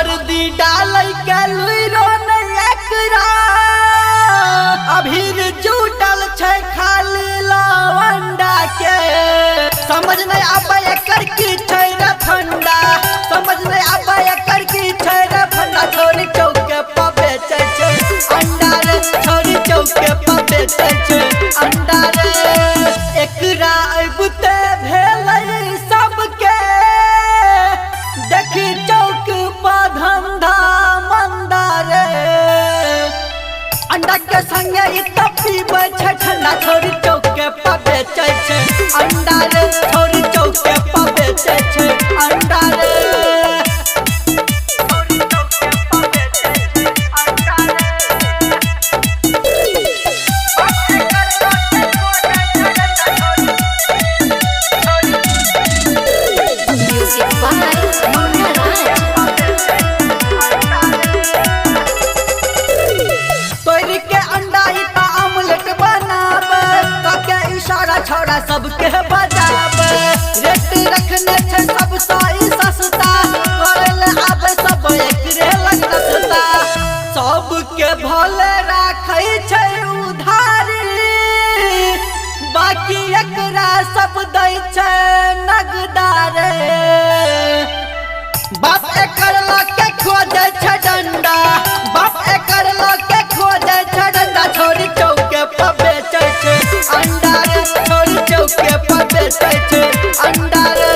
हरदी डाल के लुइरो एकरा अभीर जुटल छै खाली लवंडा के समझ नहीं आबे एकर की छै रे फंडा समझ नहीं आबे एकर की छै रे फंडा छोरी चौके पर बेचै छै अंडा रे छोरी चौके पर बेचै छै अंडा रे एकरा अबते भेलै सबके देखी चौक पर धंधा मंदा रे अंडा के संगे ई तब पीबै छै ठंडा छोरी चौके पर बेचै छै अंडा रे छोरी चौके पर बेचै छै अंडा रे छोड़ा सबके बजाबे रेट रखने छै सब सही सस्ता करले आबे सब एकरे लग सस्ता सबके भले राखै छै उधारी बाकी एकरा सब दै छै नगदारे बाप एकर लके खोजै छै डंडा बाप एकर लके खोजै छै डंडा छोरी चौके पर बेचै छै अंडा रे छोरी चौके पर बेचै छै अंडा रे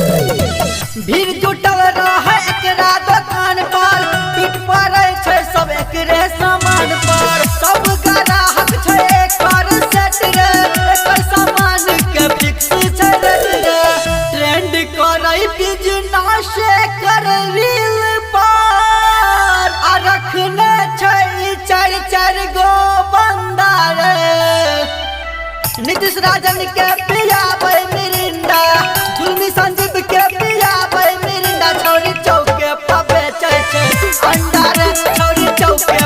भीड़ जुटल रहे एकरा दुकान पर पीठ पड़े छै सब एकरे सामान पर सब ग्राहक छै एकर सेट रे एकर सामान के फिक्स छै रेट रे ट्रेंड करे बिजनेस कर रील पर आ रखने छै चार गो बंदा रे नीतीश राजन के पियाबे मिरिंडा जुल्मी संजीव के पियाबे मिरिंडा छोरी चौके पर बेचै छै अंडा रे छोरी चौके